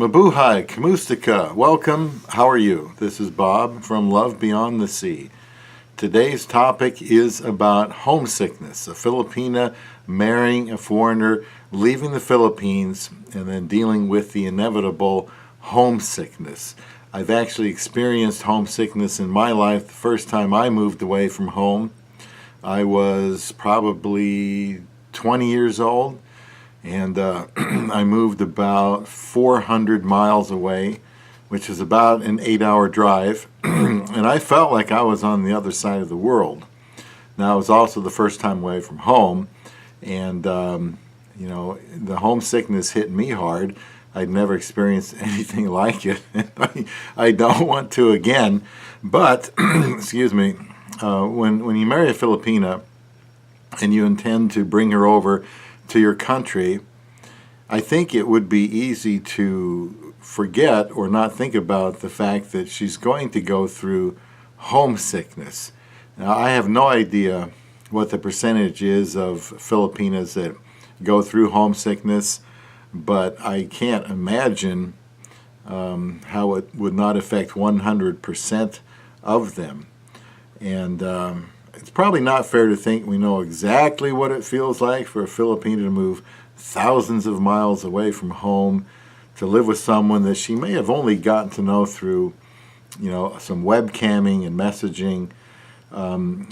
Mabuhay, Kamustika, welcome. How are you? This is Bob from Love Beyond the Sea. Today's topic is about homesickness, a Filipina marrying a foreigner, leaving the Philippines, and then dealing with the inevitable homesickness. I've actually experienced homesickness in my life. The first time I moved away from home, I was probably 20 years old. And I moved about 400 miles away, which is about an 8-hour drive. And I felt like I was on the other side of the world. Now, it was also the first time away from home. And, the homesickness hit me hard. I'd never experienced anything like it. I don't want to again. But, excuse me, when you marry a Filipina and you intend to bring her over to your country, I think it would be easy to forget or not think about the fact that she's going to go through homesickness. Now, I have no idea what the percentage is of Filipinas that go through homesickness, but I can't imagine how it would not affect 100% of them. And it's probably not fair to think we know exactly what it feels like for a Filipina to move thousands of miles away from home to live with someone that she may have only gotten to know through, some webcamming and messaging.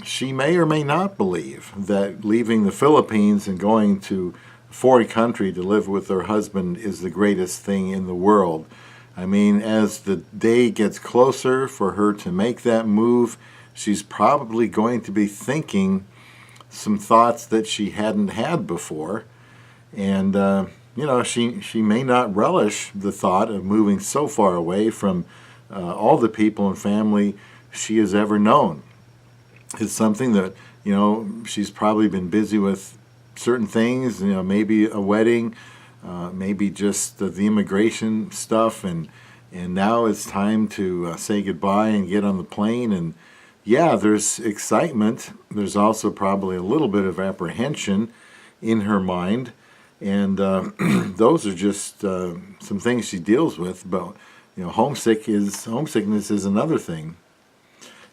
She may or may not believe that leaving the Philippines and going to a foreign country to live with her husband is the greatest thing in the world. I mean, as the day gets closer for her to make that move, she's probably going to be thinking some thoughts that she hadn't had before. And, she may not relish the thought of moving so far away from all the people and family she has ever known. It's something that, she's probably been busy with certain things, maybe a wedding, maybe just the immigration stuff. And now it's time to say goodbye and get on the plane. And yeah, there's excitement. There's also probably a little bit of apprehension in her mind. And those are just some things she deals with. But, homesickness is another thing.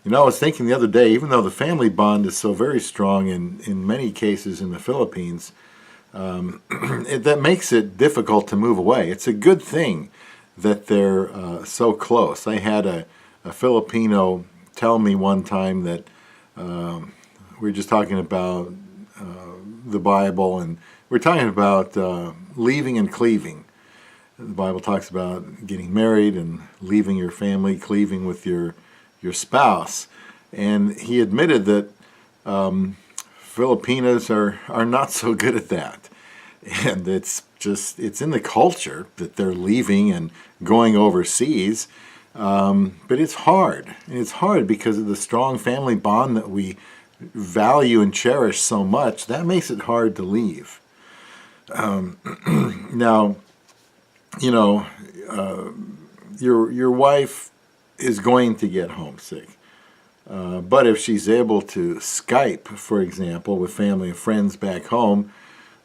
I was thinking the other day, even though the family bond is so very strong in many cases in the Philippines, that makes it difficult to move away. It's a good thing that they're so close. I had a Filipino tell me one time that we were just talking about the Bible, and we're talking about leaving and cleaving. The Bible talks about getting married and leaving your family, cleaving with your spouse. And he admitted that Filipinas are not so good at that. And it's in the culture that they're leaving and going overseas. But it's hard. And it's hard because of the strong family bond that we value and cherish so much. That makes it hard to leave. Now, your wife is going to get homesick. But if she's able to Skype, for example, with family and friends back home,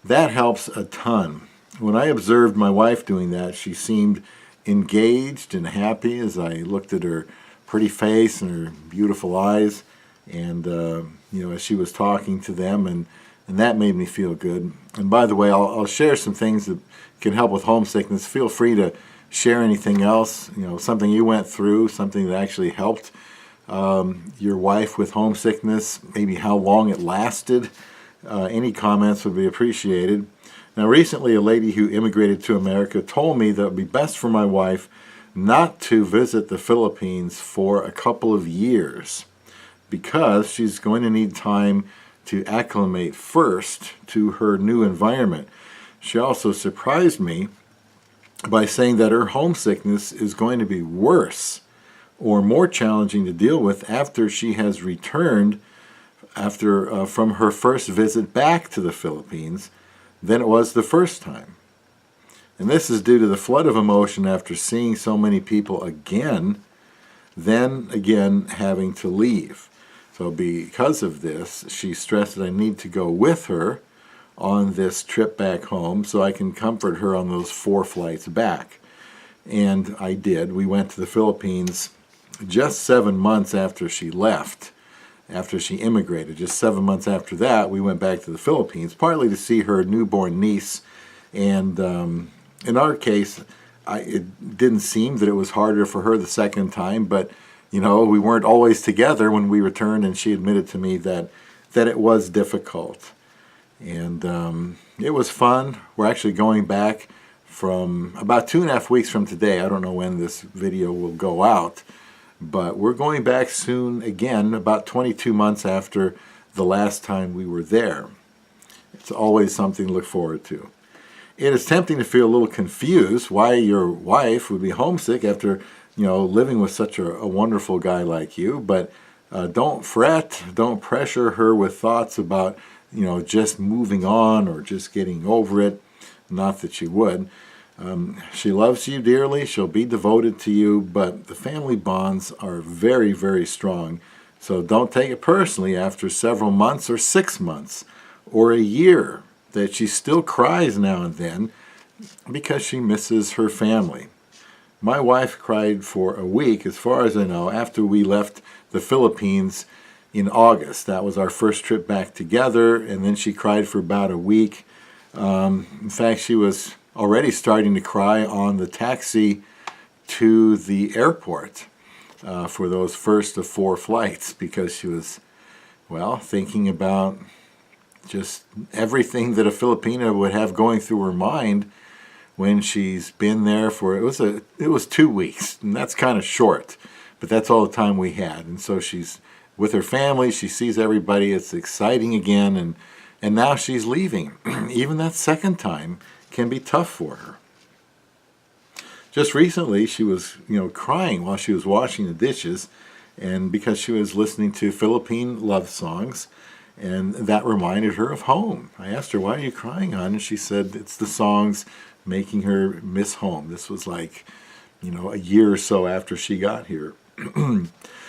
that helps a ton. When I observed my wife doing that, she seemed engaged and happy as I looked at her pretty face and her beautiful eyes, and as she was talking to them, and that made me feel good. And by the way, I'll share some things that can help with homesickness. Feel free to share anything else, something you went through, something that actually helped your wife with homesickness, maybe how long it lasted. Any comments would be appreciated. Now, recently, a lady who immigrated to America told me that it would be best for my wife not to visit the Philippines for a couple of years because she's going to need time to acclimate first to her new environment. She also surprised me by saying that her homesickness is going to be worse or more challenging to deal with after she has returned from her first visit back to the Philippines than it was the first time. And this is due to the flood of emotion after seeing so many people again, then again having to leave. So because of this, she stressed that I need to go with her on this trip back home so I can comfort her on those 4 flights back. And I did. We went to the Philippines just 7 months after she left, after she immigrated. Just 7 months after that, we went back to the Philippines, partly to see her newborn niece. And in our case, it didn't seem that it was harder for her the second time, but we weren't always together when we returned, and she admitted to me that it was difficult. And it was fun. We're actually going back from about 2.5 weeks from today. I don't know when this video will go out, but we're going back soon again, about 22 months after the last time we were there. It's always something to look forward to. It is tempting to feel a little confused why your wife would be homesick after, living with such a wonderful guy like you, but don't fret, don't pressure her with thoughts about, just moving on or just getting over it. Not that she would. She loves you dearly. She'll be devoted to you, but the family bonds are very, very strong. So don't take it personally after several months or 6 months or a year that she still cries now and then because she misses her family. My wife cried for a week, as far as I know, after we left the Philippines in August. That was our first trip back together, and then she cried for about a week. In fact, she was already starting to cry on the taxi to the airport for those first of 4 flights, because she was, thinking about just everything that a Filipina would have going through her mind when she's been there for, it was 2 weeks, and that's kind of short, but that's all the time we had. And so she's with her family, she sees everybody, it's exciting again, and now she's leaving. Even that second time can be tough for her. Just recently, she was, crying while she was washing the dishes, and because she was listening to Philippine love songs, and that reminded her of home. I asked her, "Why are you crying, hon?" And she said, "It's the songs making her miss home." This was like, a year or so after she got here.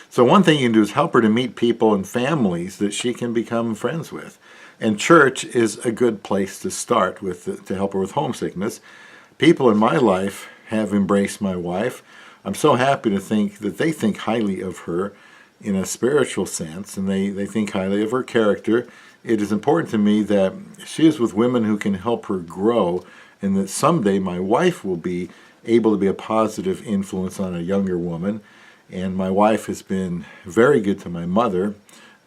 So one thing you can do is help her to meet people and families that she can become friends with. And church is a good place to start with, to help her with homesickness. People in my life have embraced my wife. I'm so happy to think that they think highly of her in a spiritual sense, and they think highly of her character. It is important to me that she is with women who can help her grow, and that someday my wife will be able to be a positive influence on a younger woman. And my wife has been very good to my mother.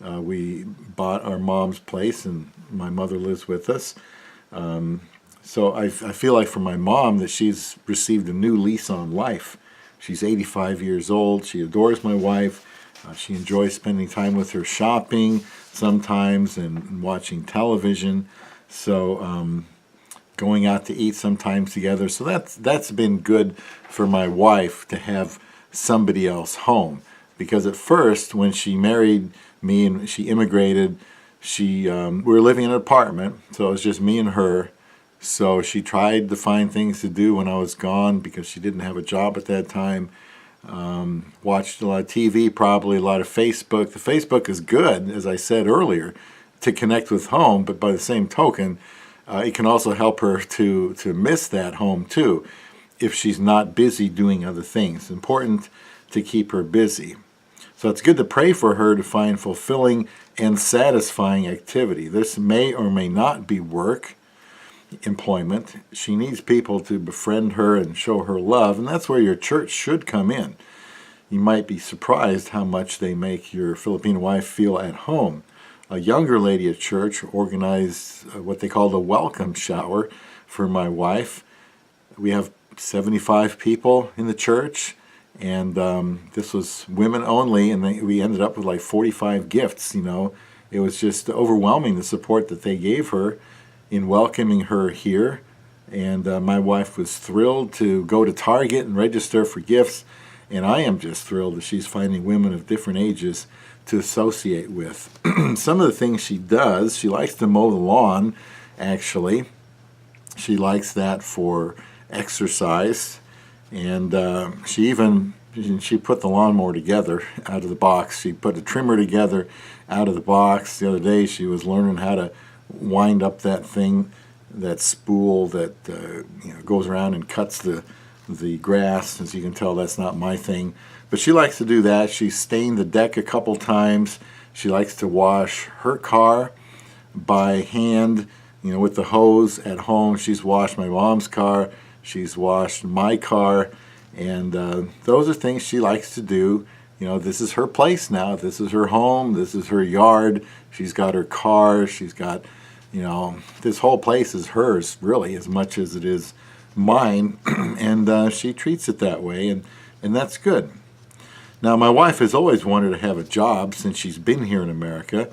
We bought our mom's place, and my mother lives with us. So I feel like for my mom that she's received a new lease on life. She's 85 years old. She adores my wife. She enjoys spending time with her, shopping sometimes and watching television. So going out to eat sometimes together. So that's been good for my wife to have somebody else home. Because at first, when she married me and she immigrated, we were living in an apartment, so it was just me and her. So she tried to find things to do when I was gone because she didn't have a job at that time. Watched a lot of TV, probably a lot of Facebook. The Facebook is good, as I said earlier, to connect with home, but by the same token, it can also help her to miss that home too if she's not busy doing other things. It's important to keep her busy. So it's good to pray for her to find fulfilling and satisfying activity. This may or may not be work, employment. She needs people to befriend her and show her love, and that's where your church should come in. You might be surprised how much they make your Filipino wife feel at home. A younger lady at church organized what they call the welcome shower for my wife. We have 75 people in the church, and this was women only, and we ended up with like 45 gifts. It was just overwhelming, the support that they gave her in welcoming her here. And my wife was thrilled to go to Target and register for gifts, and I am just thrilled that she's finding women of different ages to associate with. Some of the things she does, she likes to mow the lawn, actually. She likes that for exercise, and she put the lawnmower together out of the box. She put a trimmer together out of the box. The other day she was learning how to wind up that thing, that spool that goes around and cuts the the grass. As you can tell, that's not my thing. But she likes to do that. She's stained the deck a couple times. She likes to wash her car by hand, with the hose at home. She's washed my mom's car. She's washed my car. And those are things she likes to do. This is her place now. This is her home. This is her yard. She's got her car. She's got, this whole place is hers, really, as much as it is mine. And she treats it that way, and that's good. Now, my wife has always wanted to have a job since she's been here in America,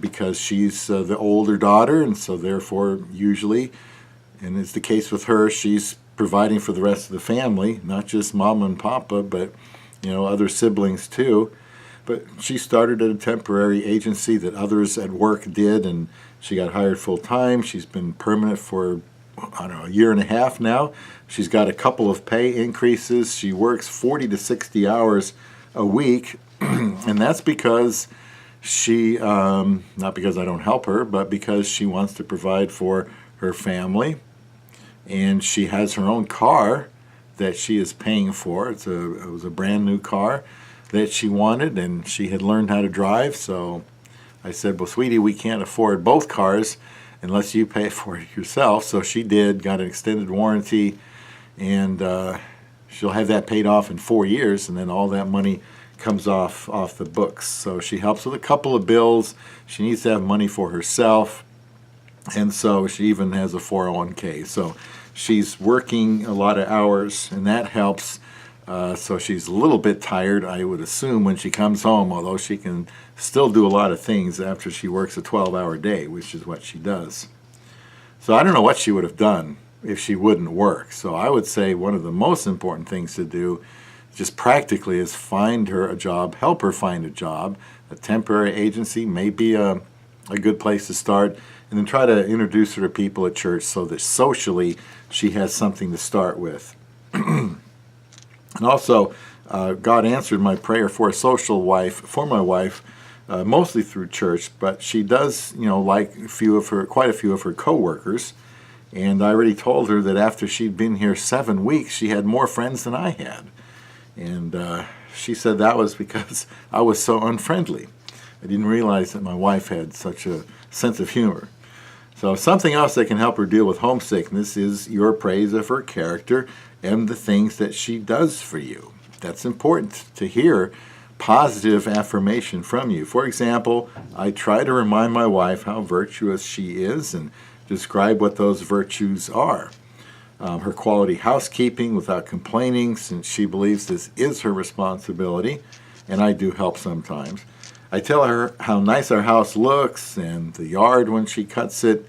because she's the older daughter, and so therefore usually, and it's the case with her, she's providing for the rest of the family, not just mom and papa, but other siblings too. But she started at a temporary agency that others at work did, and she got hired full time. She's been permanent for, a year and a half now. She's got a couple of pay increases. She works 40 to 60 hours a week, and that's because she, not because I don't help her, but because she wants to provide for her family. And she has her own car that she is paying for. It was a brand new car that she wanted, and she had learned how to drive. So I said, well, sweetie, we can't afford both cars unless you pay for it yourself. So she did, got an extended warranty, and she'll have that paid off in 4 years, and then all that money comes off the books. So she helps with a couple of bills. She needs to have money for herself, and so she even has a 401k. So she's working a lot of hours, and that helps. So she's a little bit tired, I would assume, when she comes home, although she can still do a lot of things after she works a 12-hour day, which is what she does. So I don't know what she would have done if she wouldn't work. So I would say one of the most important things to do, just practically, is find her a job, help her find a job. A temporary agency may be a good place to start, and then try to introduce her to people at church so that socially she has something to start with. And also, God answered my prayer for a social wife, for my wife, mostly through church, but she does, like quite a few of her coworkers. And I already told her that after she'd been here 7 weeks, she had more friends than I had. And she said that was because I was so unfriendly. I didn't realize that my wife had such a sense of humor. So something else that can help her deal with homesickness is your praise of her character and the things that she does for you. That's important to hear positive affirmation from you. For example, I try to remind my wife how virtuous she is and describe what those virtues are. Her quality housekeeping without complaining, since she believes this is her responsibility, and I do help sometimes. I tell her how nice our house looks and the yard when she cuts it.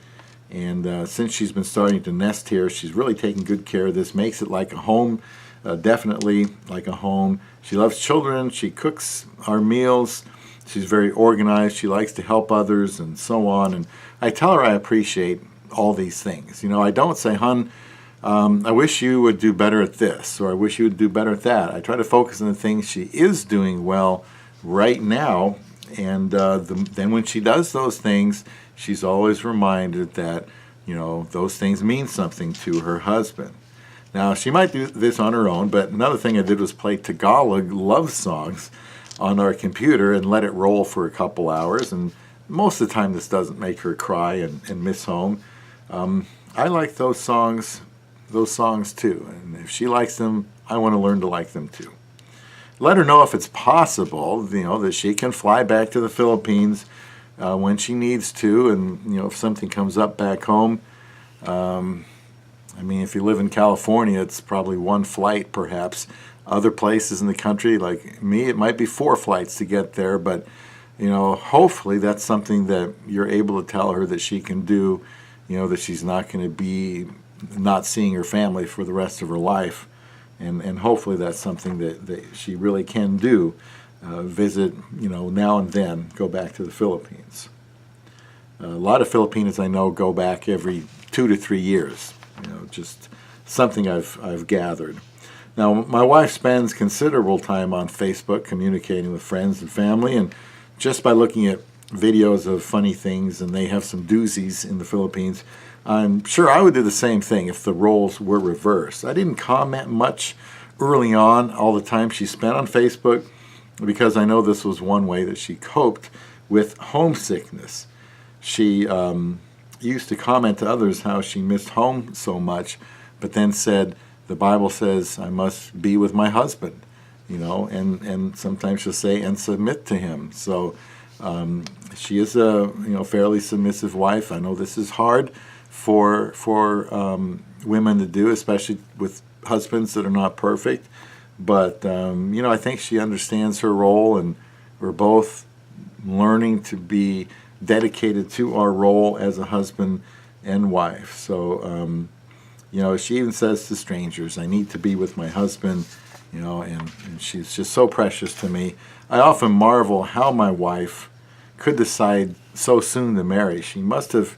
And since she's been starting to nest here, she's really taking good care of this, makes it like a home, definitely like a home. She loves children. She cooks our meals. She's very organized. She likes to help others and so on. And I tell her I appreciate all these things. I don't say, hon, I wish you would do better at this, or I wish you would do better at that. I try to focus on the things she is doing well right now. And then when she does those things, she's always reminded that, those things mean something to her husband. Now, she might do this on her own, but another thing I did was play Tagalog love songs on our computer and let it roll for a couple hours. And most of the time, this doesn't make her cry and miss home. I like those songs too. And if she likes them, I want to learn to like them too. Let her know if it's possible, that she can fly back to the Philippines when she needs to, and if something comes up back home. If you live in California, it's probably one flight, perhaps. Other places in the country, like me, it might be 4 flights to get there. But hopefully that's something that you're able to tell her that she can do. That she's not going to be not seeing her family for the rest of her life. And hopefully that's something that she really can do, visit, now and then, go back to the Philippines. A lot of Filipinos I know go back every 2 to 3 years, just something I've gathered. Now, my wife spends considerable time on Facebook communicating with friends and family, and just by looking at videos of funny things, and they have some doozies in the Philippines, I'm sure I would do the same thing if the roles were reversed. I didn't comment much early on all the time she spent on Facebook because I know this was one way that she coped with homesickness. She used to comment to others how she missed home so much, but then said, the Bible says I must be with my husband, and sometimes she'll say, and submit to him. So she is a fairly submissive wife. I know this is hard for women to do, especially with husbands that are not perfect. But I think she understands her role, and we're both learning to be dedicated to our role as a husband and wife. So she even says to strangers, I need to be with my husband, and she's just so precious to me. I often marvel how my wife could decide so soon to marry me. She must have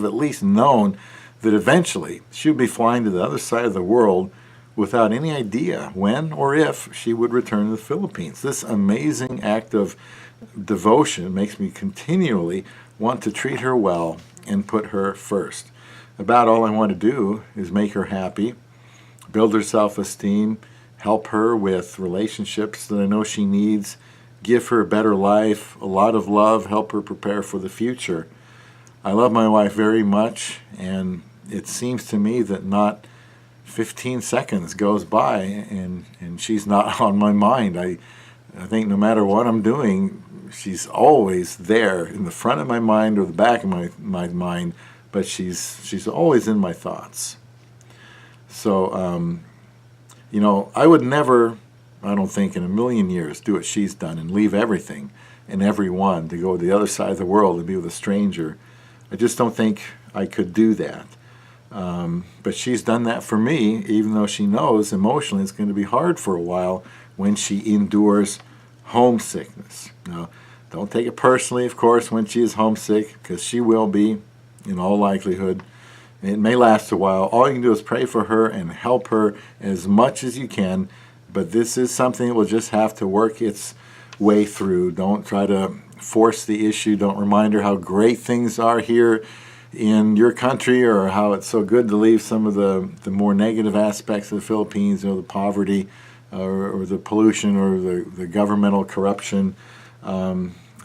at least known that eventually she would be flying to the other side of the world without any idea when or if she would return to the Philippines. This amazing act of devotion makes me continually want to treat her well and put her first. About all I want to do is make her happy, build her self-esteem, help her with relationships that I know she needs, give her a better life, a lot of love, help her prepare for the future. I love my wife very much, and it seems to me that not 15 seconds goes by and she's not on my mind. I think no matter what I'm doing, she's always there in the front of my mind or the back of my mind, but she's always in my thoughts. So, I would never, I don't think in a million years, do what she's done and leave everything and everyone to go to the other side of the world and be with a stranger. I just don't think I could do that. But she's done that for me, even though she knows emotionally it's going to be hard for a while when she endures homesickness. Now, don't take it personally, of course, when she is homesick, because she will be, in all likelihood. It may last a while. All you can do is pray for her and help her as much as you can, but this is something that will just have to work its way through. Don't try to force the issue. Don't remind her how great things are here in your country, or how it's so good to leave some of the more negative aspects of the Philippines, the poverty or the pollution or the governmental corruption.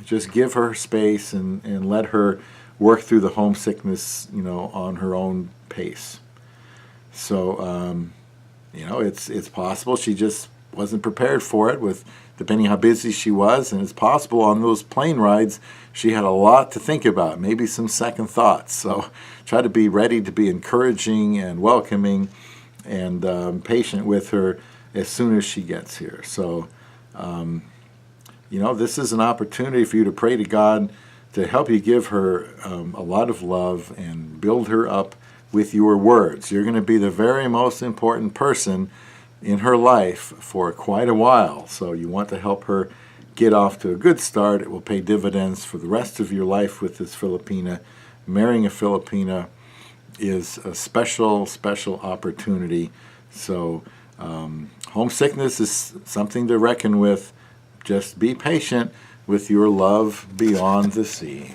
Just give her space and let her work through the homesickness, on her own pace. So, it's possible she just wasn't prepared for it, depending how busy she was, and it's possible on those plane rides she had a lot to think about, maybe some second thoughts. So try to be ready to be encouraging and welcoming and patient with her as soon as she gets here. So, this is an opportunity for you to pray to God to help you give her a lot of love and build her up with your words. You're going to be the very most important person in her life for quite a while, so you want to help her get off to a good start. It will pay dividends for the rest of your life with this Filipina. Marrying a Filipina is a special, special opportunity. So homesickness is something to reckon with. Just be patient with your love beyond the sea.